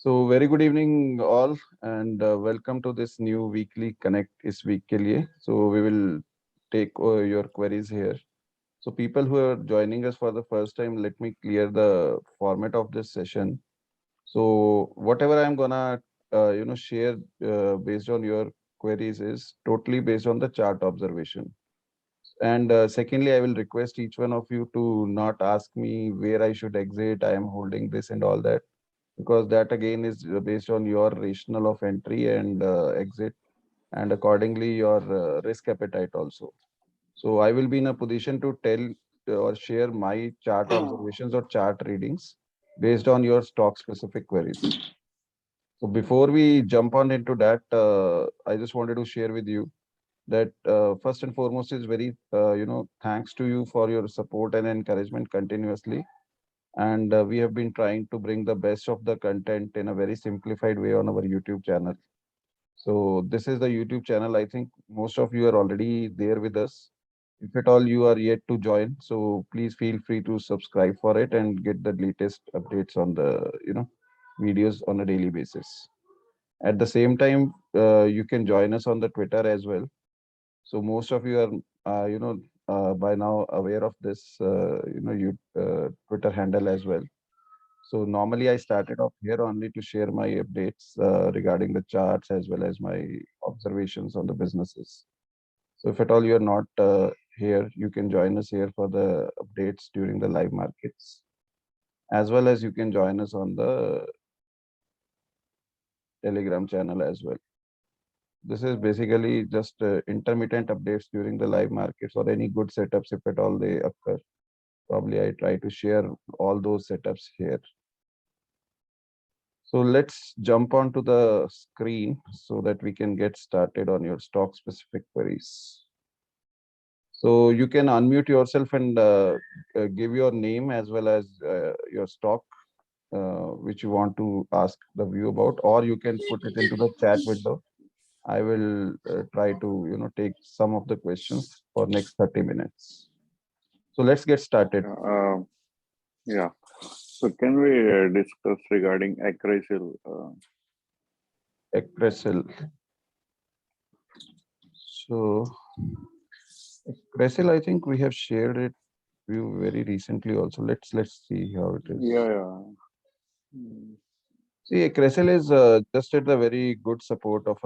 So very good evening all and welcome to this new weekly Connect इस week के लिए. So we will take your queries here. So people who are joining us for the first time, let me clear the format of this session. So whatever I'm gonna share based on your queries is totally based on the chart observation. And secondly, I will request each one of you to not ask me where I should exit, I am holding this and all that, because that again is based on your rationale of entry and exit, and accordingly your risk appetite also. So I will be in a position to tell or share my chart observations or chart readings based on your stock specific queries. So before we jump on into that, I just wanted to share with you that first and foremost is very thanks to you for your support and encouragement continuously, and we have been trying to bring the best of the content in a very simplified way on our YouTube channel. So this is the YouTube channel. I think most of you are already there with us. If at all you are yet to join, so please feel free to subscribe for it and get the latest updates on the videos on a daily basis. At the same time, you can join us on the Twitter as well. So most of you are by now aware of this Twitter handle as well. So normally I started off here only to share my updates regarding the charts as well as my observations on the businesses. So if at all you are not here, you can join us here for the updates during the live markets, as well as you can join us on the Telegram channel as well. This is basically just intermittent updates during the live markets or any good setups if at all they occur. Probably I try to share all those setups here. So let's jump onto the screen so that we can get started on your stock specific queries. So you can unmute yourself and give your name as well as your stock which you want to ask the view about, or you can put it into the chat window. I will try to take some of the questions for next 30 minutes. So let's get started. Yeah. So can we discuss regarding Acrysil? Acrysil. So Acrysil, I think we have shared it view very recently also. Let's see how it is. Yeah. See, Acrysil is just at the very good support of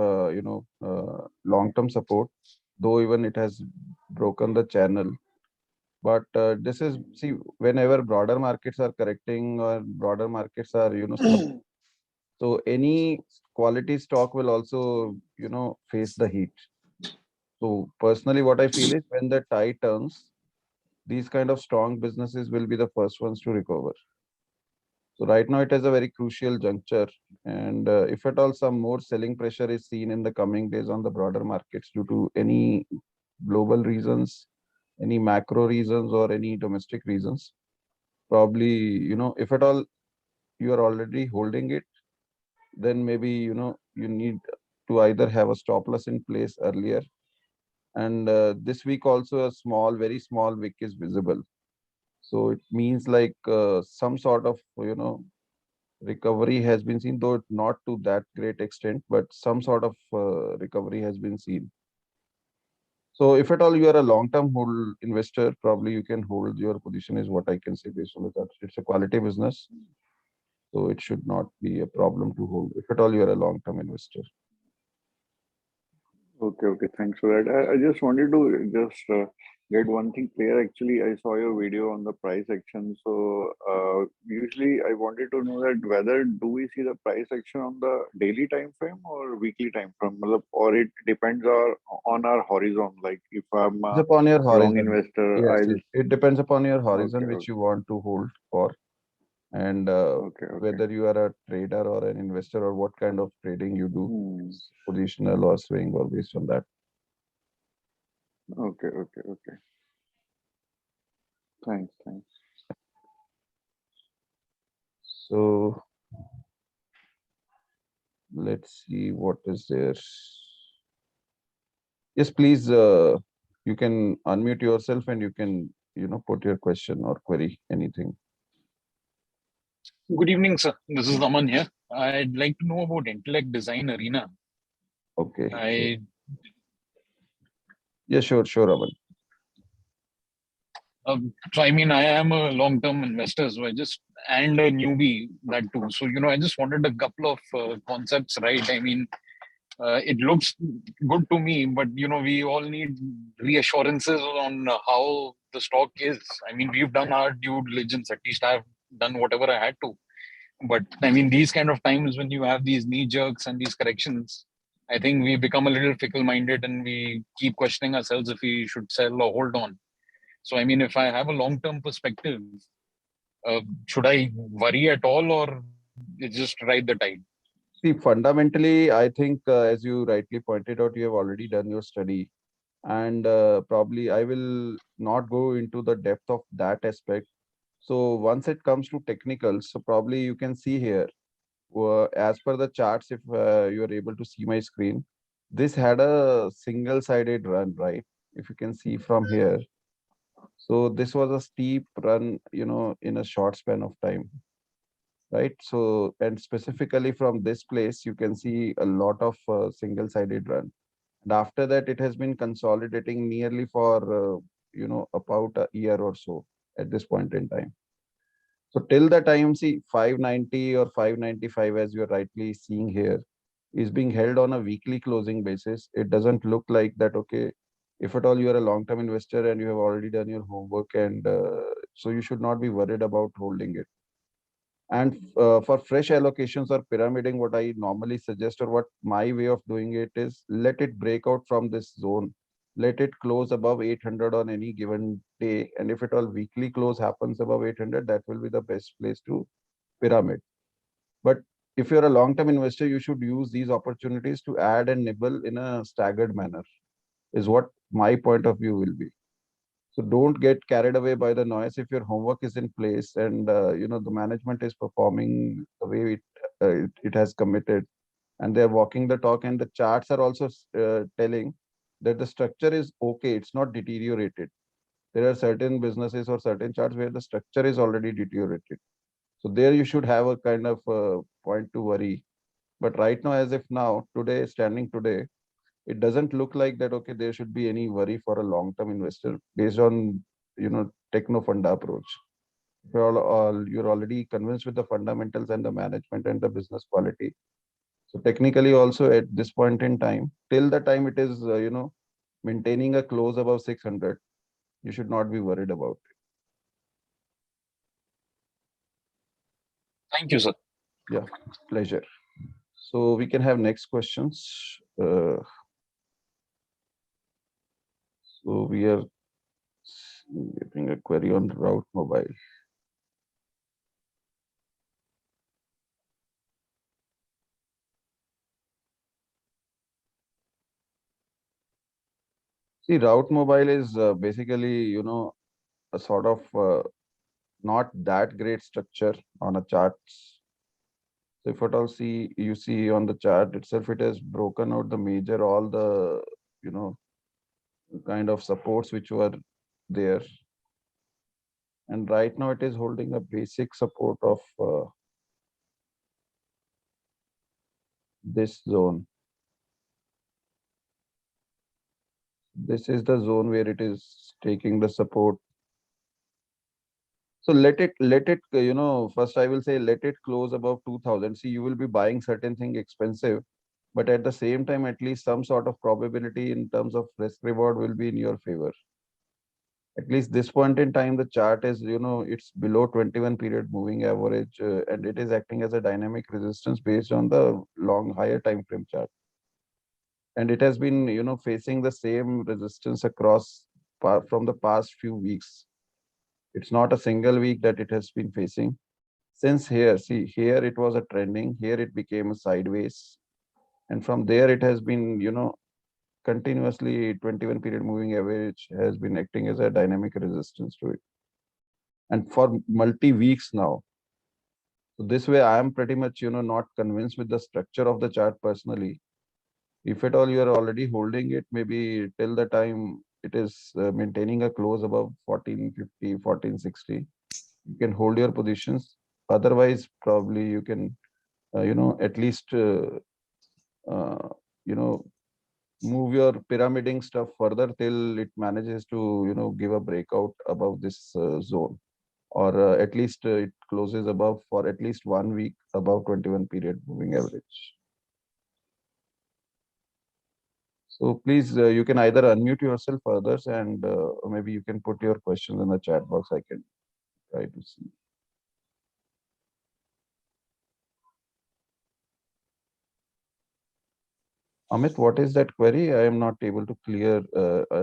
long-term support, though even it has broken the channel. But this is, see, whenever broader markets are correcting or broader markets are so any quality stock will also face the heat. So personally what I feel is when the tide turns, these kind of strong businesses will be the first ones to recover. So right now it is a very crucial juncture, and if at all some more selling pressure is seen in the coming days on the broader markets due to any global reasons, any macro reasons or any domestic reasons, probably if at all you are already holding it, then maybe you need to either have a stop loss in place earlier, and this week also a small, very small wick is visible. So it means like some sort of recovery has been seen, though not to that great extent, but some sort of recovery has been seen. So if at all you are a long-term hold investor, probably you can hold your position is what I can say based on that. It's a quality business, so it should not be a problem to hold if at all you are a long-term investor. Okay. Thanks for that. I just wanted to get one thing clear. Actually, I saw your video on the price action. So usually I wanted to know that whether do we see the price action on the daily time frame or weekly time frame, or it depends on our horizon. Like if I'm It's a upon your long horizon. investor, Yes, I'll. it depends upon your horizon Okay. which you want to hold for, and Okay. whether you are a trader or an investor or what kind of trading you do, Hmm. positional or swing or based on that. Okay. Thanks. So let's see what is there. Yes, please. You can unmute yourself and you can put your question or query anything. Good evening, sir. This is Aman here. I'd like to know about Intellect Design Arena. Okay. So I yeah, sure, Aman. so I mean, I am a long-term investor, so I just and a newbie that too. So I just wanted a couple of concepts right. I mean, it looks good to me, but we all need reassurances on how the stock is. I mean, we've done our due diligence. At least I've done whatever I had to. But I mean, these kind of times when you have these knee jerks and these corrections, I think we become a little fickle-minded and we keep questioning ourselves if we should sell or hold on. So, I mean, if I have a long-term perspective, should I worry at all or just ride the tide? See, fundamentally, I think as you rightly pointed out, you have already done your study, and probably I will not go into the depth of that aspect. So once it comes to technicals, so probably you can see here, as per the charts, if you are able to see my screen, this had a single-sided run, right? If you can see from here. So this was a steep run, in a short span of time, right? So, and specifically from this place, you can see a lot of single-sided run. And after that, it has been consolidating nearly for, about a year or so at this point in time. So till the time, see, 590 or 595, as you're rightly seeing here, is being held on a weekly closing basis. It doesn't look like that, okay, if at all you are a long-term investor and you have already done your homework, and so you should not be worried about holding it. And for fresh allocations or pyramiding, what I normally suggest or what my way of doing it is, let it break out from this zone. Let it close above 800 on any given day. And if at all weekly close happens above 800, that will be the best place to pyramid. But if you're a long-term investor, you should use these opportunities to add and nibble in a staggered manner, is what my point of view will be. So don't get carried away by the noise. If your homework is in place and the management is performing the way it has committed, and they're walking the talk, and the charts are also telling that the structure is okay. It's not deteriorated. There are certain businesses or certain charts where the structure is already deteriorated. So there you should have a kind of point to worry. But right now, as if now, today, standing today, it doesn't look like that, okay, there should be any worry for a long-term investor based on, techno funda approach. You're already convinced with the fundamentals and the management and the business quality. So technically also at this point in time, till the time it is, maintaining a close above 600, you should not be worried about it. Thank you, sir. Yeah, pleasure. So we can have next questions. So we are getting a query on route mobile. See, route mobile is basically, a sort of not that great structure on a charts. So if at all you see on the chart itself, it has broken out the major, all the, you know, kind of supports which were there. And right now it is holding a basic support of this zone. This is the zone where it is taking the support. So let it, first I will say let it close above 2000. See, you will be buying certain thing expensive, but at the same time, at least some sort of probability in terms of risk reward will be in your favor. At least this point in time, the chart is, it's below 21 period moving average, and it is acting as a dynamic resistance based on the long higher time frame chart. And it has been, facing the same resistance across from the past few weeks. It's not a single week that it has been facing. Since here, see, here it was a trending, here it became a sideways. And from there, it has been, continuously 21 period moving average has been acting as a dynamic resistance to it. And for multi weeks now. So this way, I am pretty much, not convinced with the structure of the chart personally. If at all you are already holding it, maybe till the time it is maintaining a close above 1450, 1460, you can hold your positions. Otherwise, probably you can at least, uh, you know, move your pyramiding stuff further till it manages to, give a breakout above this zone, or at least it closes above for at least 1 week above 21 period moving average. So please, you can either unmute yourself, others, and maybe you can put your questions in the chat box. I can try to see. Amit, what is that query? I am not able to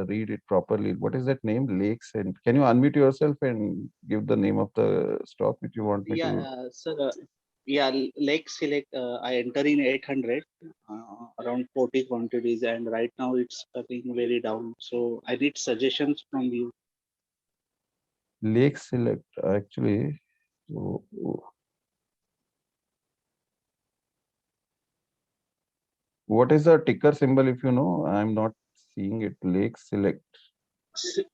read it properly. What is that name? Lakes, and can you unmute yourself and give the name of the stock which you want me Yeah, to? sir. Yeah, like select. I enter in 800, around 40 quantities, and right now it's coming very down. So I need suggestions from you. Lake Select, actually. So, what is the ticker symbol if you know? I'm not seeing it. Lake Select.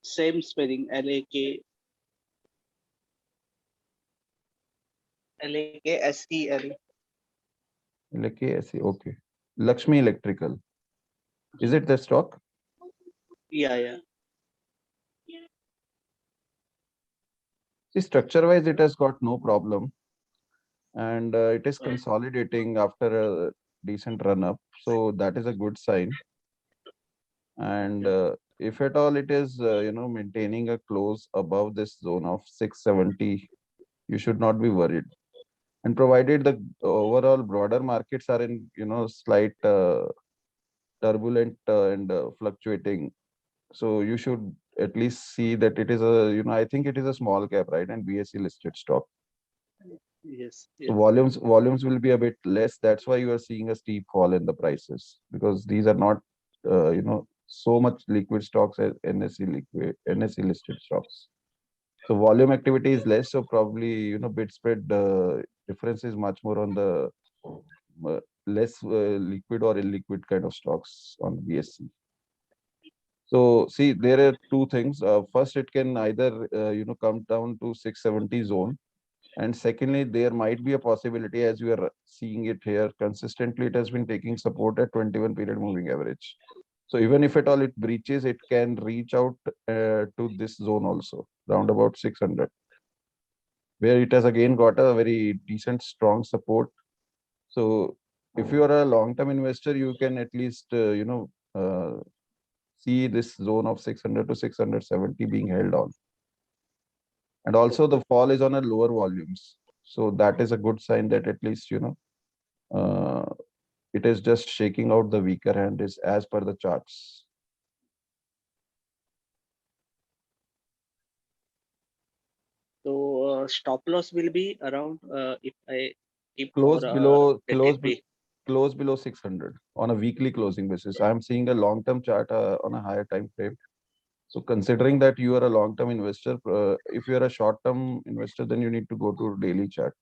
Same spelling. LAKSEL. LKSE. Okay. Lakshmi Electrical. Is it the stock? Yeah, yeah. See, structure-wise, it has got no problem, and it is consolidating after a decent run-up. So that is a good sign. And if at all it is, maintaining a close above this zone of 670, you should not be worried. And provided the overall broader markets are in, slight turbulent and fluctuating, so you should at least see that it is a, I think it is a small cap, right? And BSE listed stock. Yes, So yes. volumes will be a bit less. That's why you are seeing a steep fall in the prices, because these are not, so much liquid stocks as NSE listed stocks. So volume activity is less. So probably, bid spread difference is much more on the less liquid or illiquid kind of stocks on BSE. So see, there are two things. First, it can either, come down to 670 zone, and secondly, there might be a possibility, as you are seeing it here, consistently it has been taking support at 21 period moving average. So even if at all it breaches, it can reach out to this zone also, round about 600, where it has again got a very decent, strong support. So if you are a long-term investor, you can at least, see this zone of 600 to 670 being held on. And also the fall is on a lower volumes. So that is a good sign that at least, uh, it is just shaking out the weaker hand is as per the charts. So stop loss will be around if I keep for Close below, let it be. close below 600 on a weekly closing basis. I am seeing a long-term chart on a higher time frame. So considering that you are a long-term investor, if you are a short-term investor, then you need to go to daily chart.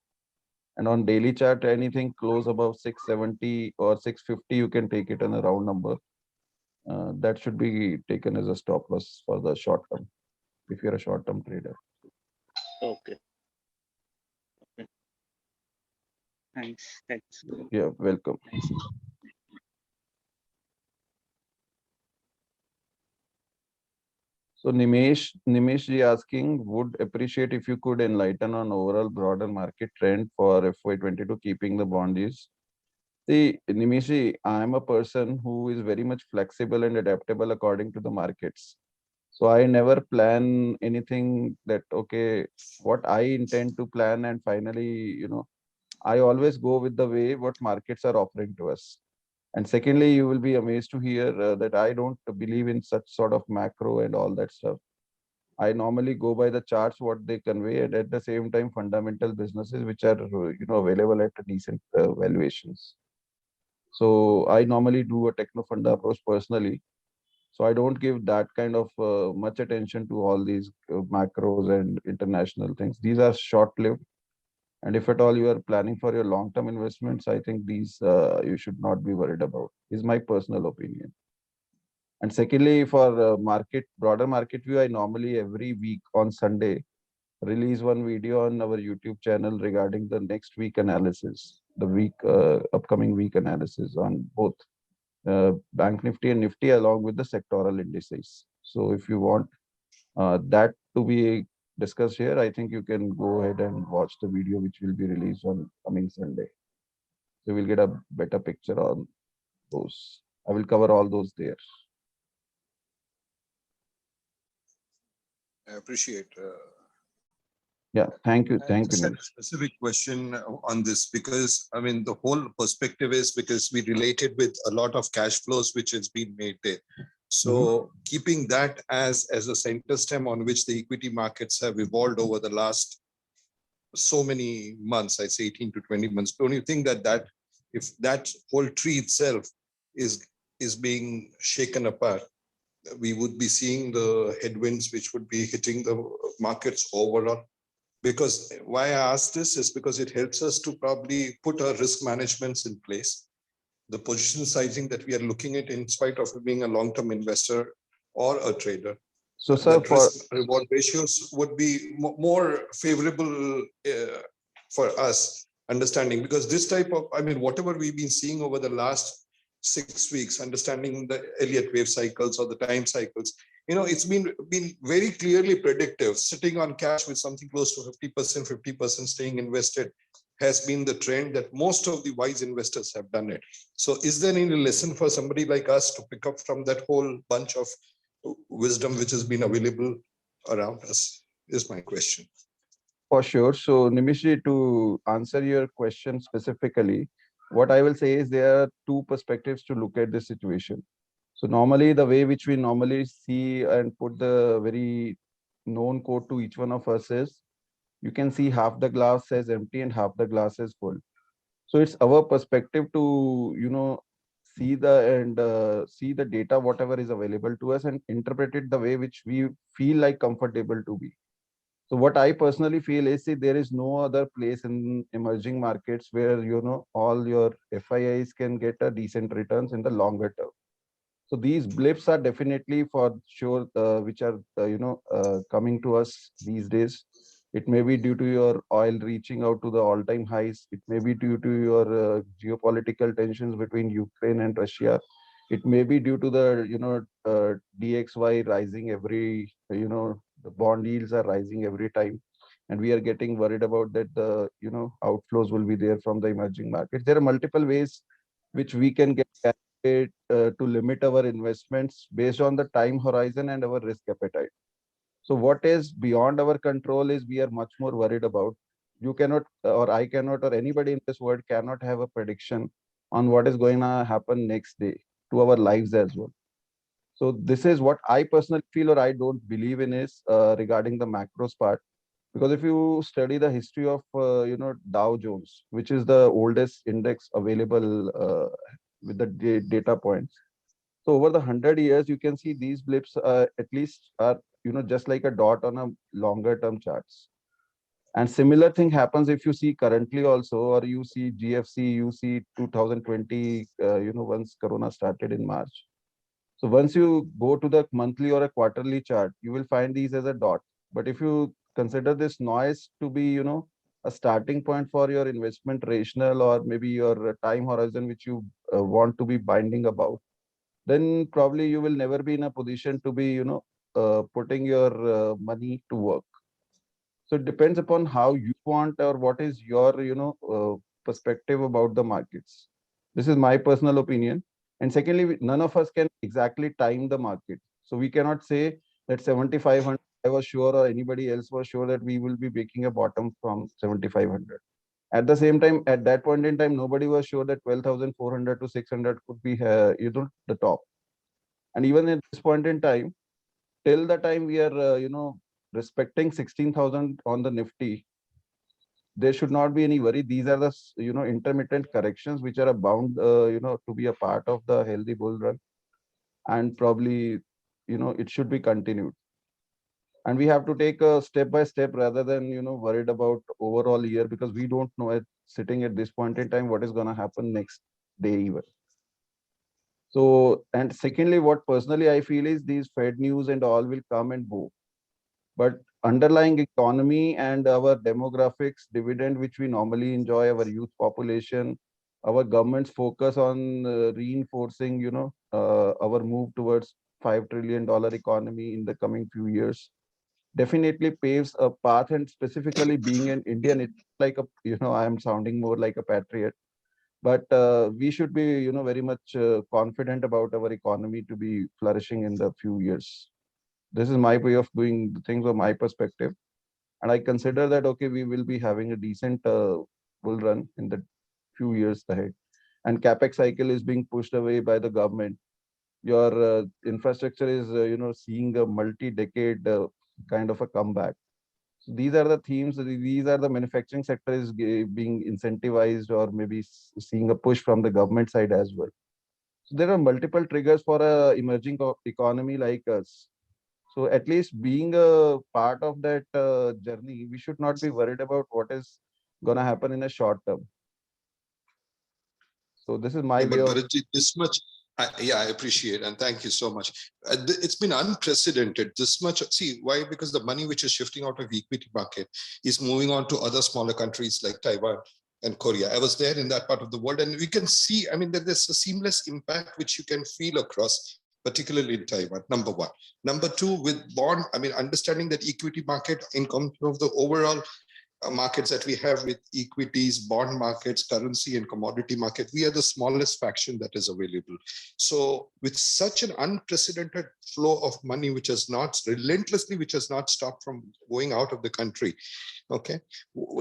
And on daily chart, anything close above 670 or 650, you can take it in a round number. That should be taken as a stop loss for the short term, if you're a short term trader. Okay. Okay. Thanks. Thanks. Yeah, welcome. Thanks. So Nimesh ji asking, would appreciate if you could enlighten on overall broader market trend for FY22, keeping the bond yields. See, Nimesh ji, I am a person who is very much flexible and adaptable according to the markets. So I never plan anything that, okay, what I intend to plan, and finally, I always go with the way what markets are offering to us. And secondly, you will be amazed to hear that I don't believe in such sort of macro and all that stuff. I normally go by the charts, what they convey, and at the same time, fundamental businesses which are, available at decent valuations. So I normally do a techno funda approach personally. So I don't give that kind of much attention to all these macros and international things. These are short-lived. And if at all you are planning for your long-term investments, I think these you should not be worried about. Is my personal opinion. And secondly, for broader market view, I normally every week on Sunday release one video on our YouTube channel regarding the next week analysis. the upcoming week analysis on both Bank Nifty and Nifty along with the sectoral indices. So if you want that to be discussed here, I think you can go ahead and watch the video which will be released on coming Sunday. So we'll get a better picture on those. I will cover all those there. I appreciate. Yeah, thank you. I Thank you, just had a Nilesh. specific question on this because I mean the whole perspective is because we related with a lot of cash flows which has been made there. So keeping that as a center stem on which the equity markets have evolved over the last so many months, I'd say 18 to 20 months. Don't you think that if that whole tree itself is being shaken apart, we would be seeing the headwinds which would be hitting the markets overall? Because why I ask this is because it helps us to probably put our risk managements in place. The position sizing that we are looking at, in spite of being a long-term investor or a trader, So, sir, that for risk reward ratios would be more favorable for us understanding, because this type of, I mean, whatever we've been seeing over the last 6 weeks, understanding the Elliott wave cycles or the time cycles, it's been very clearly predictive. Sitting on cash with something close to 50% staying invested has been the trend that most of the wise investors have done it. So is there any lesson for somebody like us to pick up from that whole bunch of wisdom which has been available around us, is my question. For sure. So, Nimishi, to answer your question specifically, what I will say is there are two perspectives to look at this situation. So, normally, the way which we normally see and put the very known quote to each one of us is you can see half the glass as empty and half the glass as full. So, it's our perspective to, see the data, whatever is available to us, and interpret it the way which we feel like comfortable to be. So what I personally feel is, see, there is no other place in emerging markets where all your FIIs can get a decent returns in the longer term. So these blips are definitely for sure, which are coming to us these days. It may be due to your oil reaching out to the all-time highs. It may be due to your geopolitical tensions between Ukraine and Russia. It may be due to the DXY rising every the bond yields are rising every time, and we are getting worried about that the outflows will be there from the emerging markets. There are multiple ways which we can get to limit our investments based on the time horizon and our risk appetite. So what is beyond our control is we are much more worried about. You cannot, or I cannot, or anybody in this world cannot have a prediction on what is going to happen next day to our lives as well. So this is what I personally feel, or I don't believe in, is regarding the macros part. Because if you study the history of Dow Jones, which is the oldest index available with the data points, so over the 100 years, you can see these blips at least are just like a dot on a longer term charts. And similar thing happens if you see currently also, or you see GFC, you see 2020, once Corona started in March. So once you go to the monthly or a quarterly chart, you will find these as a dot. But if you consider this noise to be, a starting point for your investment rationale, or maybe your time horizon, which you want to be binding about, then probably you will never be in a position to be, putting your money to work. So it depends upon how you want, or what is your, perspective about the markets. This is my personal opinion. And secondly, none of us can exactly time the market. So we cannot say that 7,500, I was sure, or anybody else was sure that we will be making a bottom from 7,500. At the same time, at that point in time, nobody was sure that 12,400 to 600 could be, the top. And even at this point in time, till the time we are, respecting 16,000 on the Nifty, there should not be any worry. These are the, intermittent corrections which are bound, to be a part of the healthy bull run. And probably, it should be continued. And we have to take a step by step rather than, worried about overall year, because we don't know it sitting at this point in time what is going to happen next day even. So, and secondly, what personally I feel is these Fed news and all will come and go. But underlying economy and our demographics, dividend which we normally enjoy, our youth population, our government's focus on reinforcing, our move towards $5 trillion economy in the coming few years definitely paves a path. And specifically being an Indian, it's like a, I am sounding more like a patriot, but we should be, very much confident about our economy to be flourishing in the few years. This is my way of doing the things from my perspective. And I consider that, okay, we will be having a decent bull run in the few years ahead. And capex cycle is being pushed away by the government. Your infrastructure is, seeing a multi-decade kind of a comeback. So these are the themes. These are the manufacturing sector is being incentivized, or maybe seeing a push from the government side as well. So there are multiple triggers for a emerging economy like us. So at least being a part of that journey, we should not be worried about what is going to happen in a short term. So this is my Yeah, way but of. Bharatji, this much, yeah, I appreciate, and thank you so much. It's been unprecedented. This much, see why? Because the money which is shifting out of equity market is moving on to other smaller countries like Taiwan and Korea. I was there in that part of the world, and we can see, I mean, that there's a seamless impact which you can feel across, particularly in Taiwan. Number one. Number two, with bond, I mean, understanding that equity market in terms of the overall markets that we have with equities, bond markets, currency and commodity market, we are the smallest fraction that is available. So with such an unprecedented flow of money, which has not relentlessly, which has not stopped from going out of the country, okay,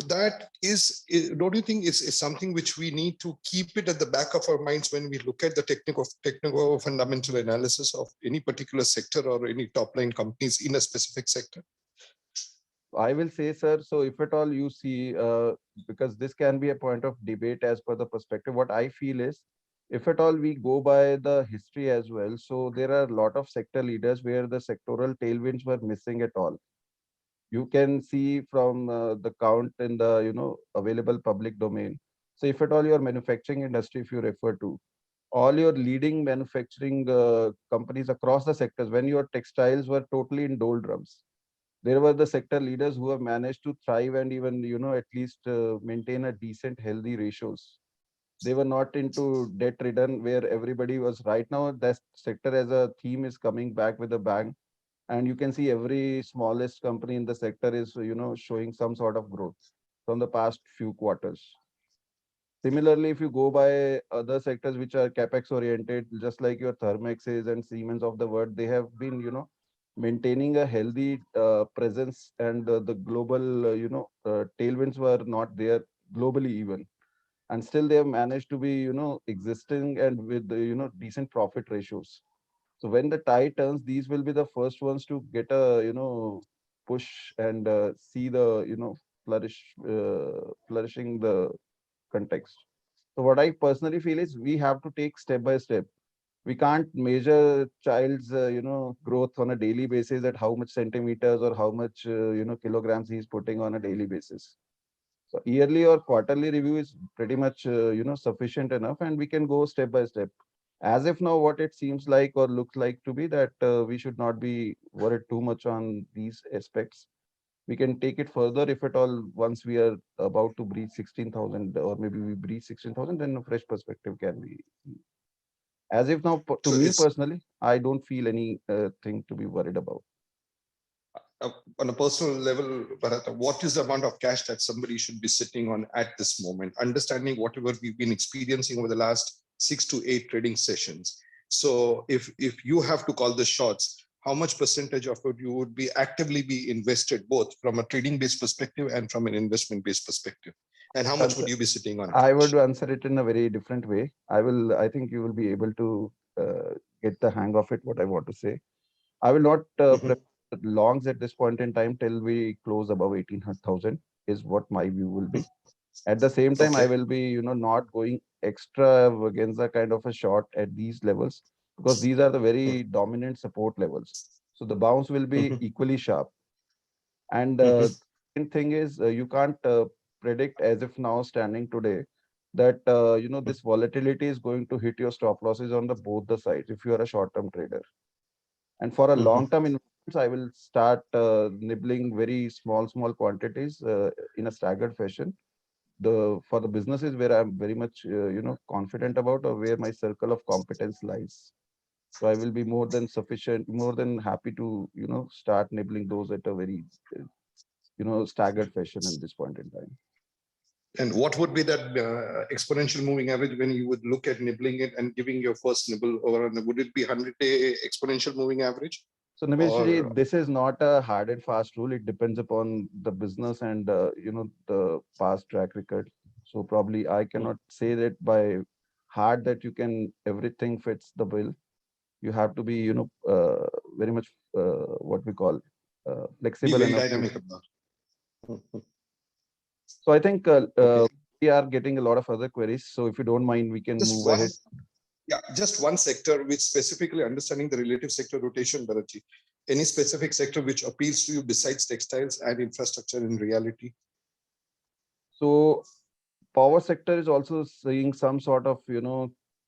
that is, don't you think is something which we need to keep it at the back of our minds when we look at the technical fundamental analysis of any particular sector or any top line companies in a specific sector? I will say, sir, so if at all you see, because this can be a point of debate as per the perspective, what I feel is, if at all we go by the history as well, so there are a lot of sector leaders where the sectoral tailwinds were missing at all. You can see from the count in the, available public domain. So if at all your manufacturing industry, if you refer to, all your leading manufacturing companies across the sectors, when your textiles were totally in doldrums, there were the sector leaders who have managed to thrive and even, at least maintain a decent healthy ratios. They were not into debt ridden where everybody was. Right now that sector as a theme is coming back with a bang, and you can see every smallest company in the sector is, showing some sort of growth from the past few quarters. Similarly, if you go by other sectors which are capex oriented, just like your Thermexes and Siemens of the world, they have been, maintaining a healthy presence, and the global, tailwinds were not there globally even, and still they have managed to be, existing and with the, decent profit ratios. So when the tide turns, these will be the first ones to get a, push and see the, flourishing the context. So what I personally feel is we have to take step by step. We can't measure child's, growth on a daily basis at how much centimeters or how much, kilograms he's putting on a daily basis. So yearly or quarterly review is pretty much, sufficient enough, and we can go step by step. As if now, what it seems like or looks like to be that we should not be worried too much on these aspects. We can take it further if at all once we are about to breach 16,000, or maybe we breach 16,000, then a fresh perspective can be. As if now, to So me it's personally, I don't feel any thing to be worried about. on a personal level, Bharat, what is the amount of cash that somebody should be sitting on at this moment, understanding whatever we've been experiencing over the last 6 to 8 trading sessions? So if you have to call the shots, how much percentage of it you would be actively be invested, both from a trading based perspective and from an investment based perspective? And how much would you be sitting on I cash? would answer it in a very different way. I think you will be able to get the hang of it, what I want to say. I will not Mhm, prefer longs at this point in time till we close above 18,000 is what my view will be. At the same time, I okay. will be, not going extravaganza kind of a shot at these levels, because these are the very dominant support levels. So the bounce will be Mhm, equally sharp. And mhm, second thing is, you can't predict as if now standing today that this volatility is going to hit your stop losses on the both the sides if you are a short term trader. And for a mhm, long term I will start nibbling very small quantities in a staggered fashion. For the businesses where I'm very much confident about, or where my circle of competence lies. So I will be more than sufficient, more than happy to start nibbling those at a very staggered fashion in this point in time. And what would be that exponential moving average when you would look at nibbling it and giving your first nibble over? Would it be 100-day exponential moving average? So Niveshji, Or this is not a hard and fast rule. It depends upon the business and the past track record. So probably I cannot say that by hard that you can everything fits the bill. You have to be very much what we call be flexible very enough to. dynamic about it. So I think Okay. we are getting a lot of other queries. So if you don't mind, we can Just move one, ahead. yeah, just one sector which specifically understanding the relative sector rotation, Bharatji. Any specific sector which appeals to you besides textiles and infrastructure in reality? So power sector is also seeing some sort of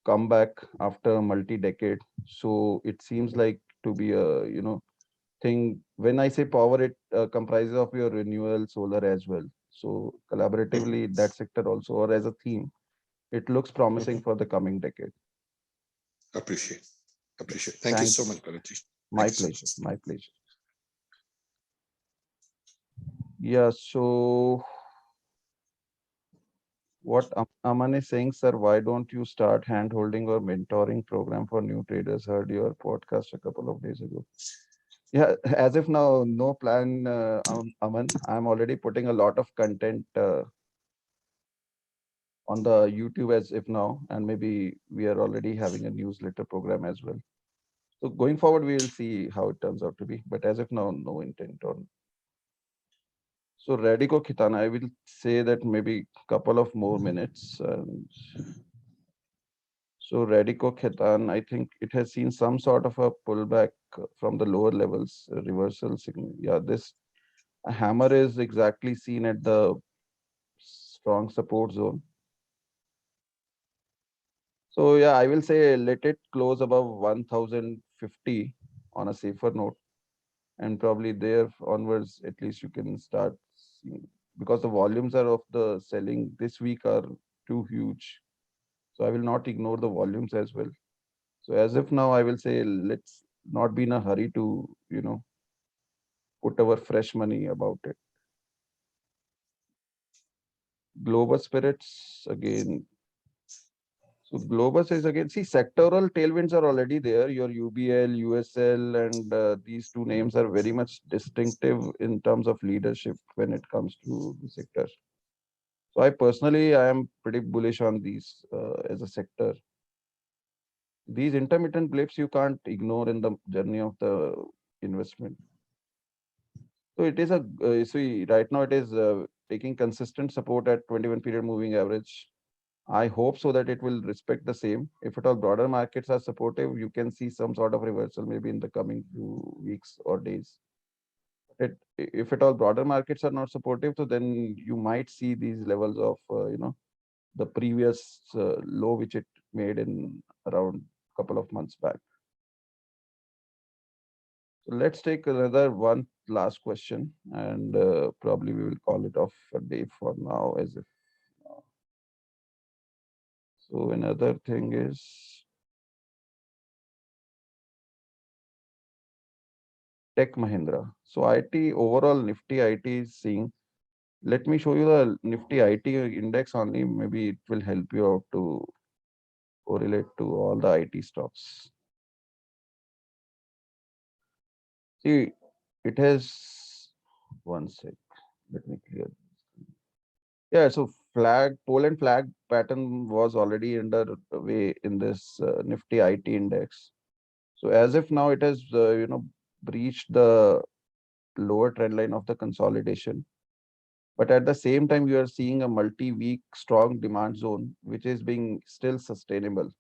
comeback after a multi-decade. So it seems like to be a thing. When I say power, it comprises of your renewable solar as well. So collaboratively, that sector also, or as a theme, it looks promising for the coming decade. Appreciate. Thank you so Thanks. much, Bharatji. My Thank you so pleasure. much. My pleasure. Yeah. So what Aman is saying, sir, why don't you start hand-holding or mentoring program for new traders? Heard your podcast a couple of days ago. Yeah, as if now, no plan, Aman. I'm already putting a lot of content on the YouTube as if now, and maybe we are already having a newsletter program as well. So going forward, we will see how it turns out to be. But as of now, no intent on. So Radico Khitana, I will say that maybe couple of more minutes. And so Radico Khitan, I think it has seen some sort of a pullback from the lower levels, a reversal signal. Yeah, this hammer is exactly seen at the strong support zone. So yeah, I will say let it close above 1050 on a safer note, and probably there onwards, at least you can start seeing, because the volumes are of the selling this week are too huge. So I will not ignore the volumes as well. So as of now, I will say let's not be in a hurry to, put our fresh money about it. Global spirits again. So Globus is again, see, sectoral tailwinds are already there. Your UBL, USL, and these two names are very much distinctive in terms of leadership when it comes to the sector. So I am pretty bullish on these as a sector. These intermittent blips you can't ignore in the journey of the investment. So it is see, right now it is taking consistent support at 21 period moving average. I hope so that it will respect the same. If at all broader markets are supportive, you can see some sort of reversal maybe in the coming few weeks or days. If at all broader markets are not supportive, so then you might see these levels of the previous low which it made in around couple of months back. So let's take another one last question, and probably we will call it off a day for now as if. So another thing is Tech Mahindra. So IT overall Nifty IT is seeing. Let me show you the Nifty IT index only. Maybe it will help you out to correlate to all the IT stocks. See, it has one sec. Let me clear. Yeah, so Poland flag pattern was already underway in this Nifty IT index. So as if now it has breached the lower trend line of the consolidation. But at the same time, you are seeing a multi-week strong demand zone, which is being still sustainable.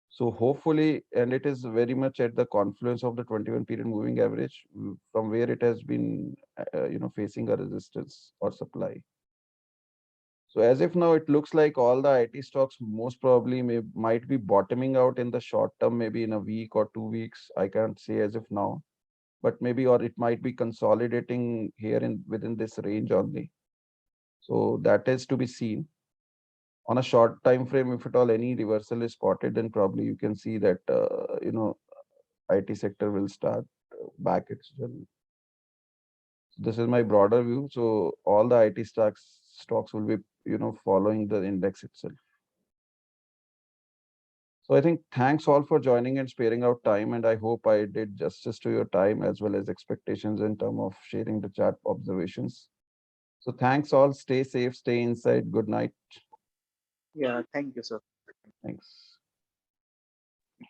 So hopefully, and it is very much at the confluence of the 21 period moving average, from where it has been, facing a resistance or supply. So as if now it looks like all the IT stocks most probably might be bottoming out in the short term, maybe in a week or 2 weeks. I can't say as if now. but maybe, or it might be consolidating here in within this range only. So that is to be seen. On a short time frame, if at all any reversal is spotted, then probably you can see that IT sector will start back its journey. This is my broader view. So all the IT stocks will be following the index itself. So I think thanks all for joining and sparing out time, and I hope I did justice to your time as well as expectations in terms of sharing the chat observations. So thanks all. Stay safe, stay inside. Good night. Yeah, thank you, sir. Thanks.